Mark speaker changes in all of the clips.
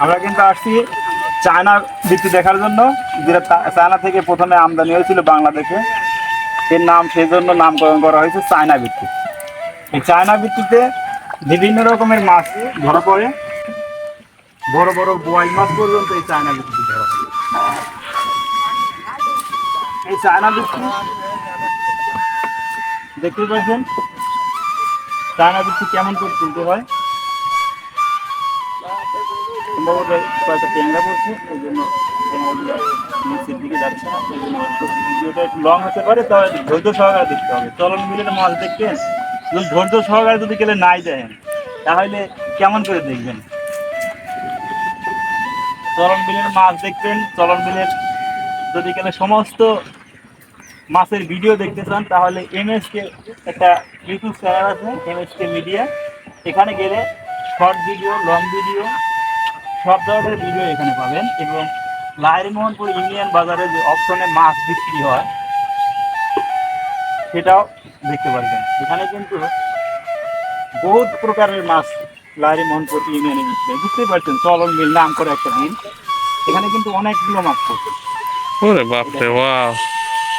Speaker 1: আমরা কিন্তু আসছি চায়না বৃত্তি দেখার জন্য, যেটা চায়না থেকে প্রথমে আমদানি হয়েছিল বাংলাদেশে। এর নাম সেই জন্য নামকরণ করা হয়েছে চায়না বৃত্তি। এই চায়না বৃত্তিতে বিভিন্ন রকমের মাছ ধরা পড়ে, বড় বড় বোয়াল মাছ পর্যন্ত এই চায়না বৃত্তি ধরা পড়ে। এই চায়না বৃত্তি দেখতে পাচ্ছেন, চায়না বৃত্তি কেমন করে তুলতে হয়। সম্ভবত কয়েকটা ট্যাংরা পড়ছে, এই জন্য নিচের দিকে যাচ্ছে না। এই জন্য ভিডিওটা একটু লং হতে পারে, তবে ধৈর্য সহকারে দেখতে হবে। চলন বিলের মাছ দেখবেন, ধৈর্য সহকারে যদি গেলে নাই দেখেন তাহলে কেমন করে দেখবেন। চলন বিলের মাছ দেখবেন, চলন বিলের যদি গেলে সমস্ত মাছের ভিডিও দেখতে চান তাহলে এমএসকে একটা ইউটিউব চ্যানেল আছে, এমএসকে মিডিয়া। এখানে গেলে শর্ট ভিডিও, লং ভিডিও, সব ধরনের ভিডিও এখানে পাবেন। এবং লাহিড়ীমোহনপুর ইউনিয়ন বাজারে যে অপশনে মাছ বিক্রি হয় সেটাও দেখতে পারবেন। এখানে কিন্তু বহুত প্রকারের মাছ লাহিড়ীমোহনপুর ইউনিয়নে বিক্রি হয়। বুঝতেই পারছেন, চলন মিল নাম করে একটা মিল, এখানে কিন্তু অনেকগুলো মাছ পড়ছে।
Speaker 2: ওরে বাপরে, ওয়াও,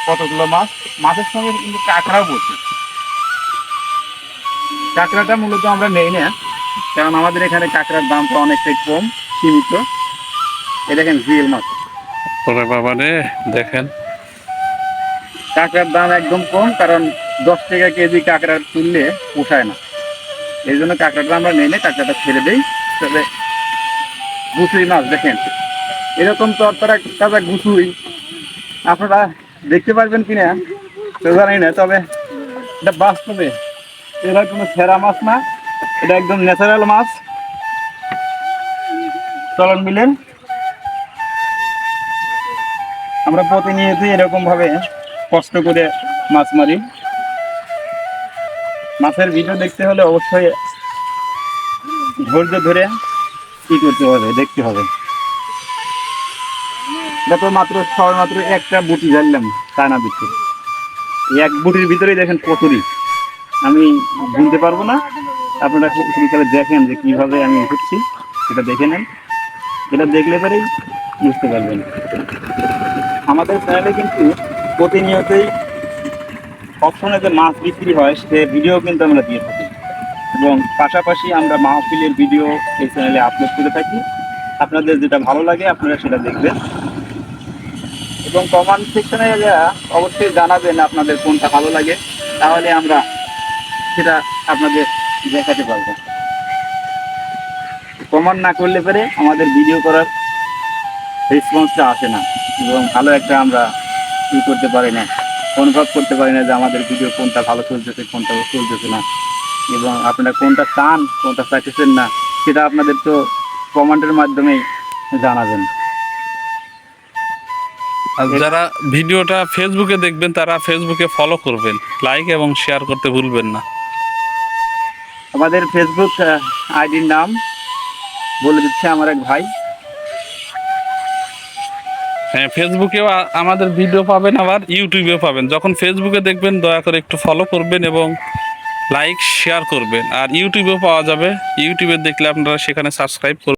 Speaker 1: কতগুলো মাছ, মাছের সঙ্গে কিন্তু কাঁকড়াও পড়ছে। কাঁকড়াটা মূলত আমরা নেই না, কারণ আমাদের এখানে কাঁকড়ার দামটা অনেকটাই কম, সীমিত। এ দেখেন জিএল মাছ,
Speaker 2: ওরে বাবা রে, দেখেন
Speaker 1: কাঁকড়ার দাম একদম কম, কারণ 10 টাকা কেজি কাঁকড়া তুললে পোষায় না। এই জন্য কাঁকড়াটা আমরা নেই না, কাঁকড়াটা ছেড়ে দিই। তবে গুছুই মাছ দেখেন, এরকম তরতারা তাজা গুছুই আপনারা দেখতে পারবেন কিনা তো জানি না, তবে এটা বাস্তবে এটা কোনো সেরা মাছ না, এটা একদম ন্যাচারাল মাছ। চলন মিলেন আমরা প্রতিনিয়তই এরকম ভাবে কষ্ট করে মাছ মারি। মাছের ভিডিও দেখতে হলে অবশ্যই ধৈর্য ধরে কি করতে হবে, দেখতে হবে। এটা তো মাত্র সবেমাত্র একটা বুটি জানলাম চায়না বৃত্তি। এক বুটির ভিতরেই দেখেন কতরি, আমি গুনতে পারবো না। আপনারা শুরু দেখেন যে কিভাবে আমি উঠছি, সেটা দেখে নেন। এটা দেখলে পরেই বুঝতে পারবেন। আমাদের চ্যানেলে কিন্তু প্রতিনিয়তই অপশনে যে মাছ বিক্রি হয় সে ভিডিও কিন্তু আমরা দিয়ে থাকি, এবং পাশাপাশি আমরা মাহফিলের ভিডিও এই চ্যানেলে আপলোড করে থাকি। আপনাদের যেটা ভালো লাগে আপনারা সেটা দেখবেন, এবং কমেন্ট সেকশনে অবশ্যই জানাবেন আপনাদের কোনটা ভালো লাগে, তাহলে আমরা সেটা আপনাদের দেখাতে পারবো। কমেন্ট না করলে পরে আমাদের ভিডিও করার রেসপন্সটা আসে না, এবং ভালো একটা আমরা ই করতে পারি না, অনুভব করতে পারি না যে আমাদের ভিডিও কোনটা ভালো চলতেছে, কোনটা চলতেছে না, এবং আপনারা কোনটা চান কোনটা চাইতেছেন না সেটা আপনাদের তো কমেন্টের মাধ্যমেই জানাবেন।
Speaker 2: আর যারা ভিডিওটা ফেসবুকে দেখবেন তারা ফেসবুকে ফলো করবেন, লাইক এবং শেয়ার করতে ভুলবেন না।
Speaker 1: আমাদের ফেসবুক আইডির নাম বলে দিচ্ছে আমার এক ভাই।
Speaker 2: হ্যাঁ, ফেসবুকেও আমাদের ভিডিও পাবেন, আবার ইউটিউবেও পাবেন। যখন ফেসবুকে দেখবেন দয়া করে একটু ফলো করবেন এবং লাইক শেয়ার করবেন। আর ইউটিউবেও পাওয়া যাবে, ইউটিউবে দেখলে আপনারা সেখানে সাবস্ক্রাইব করবেন।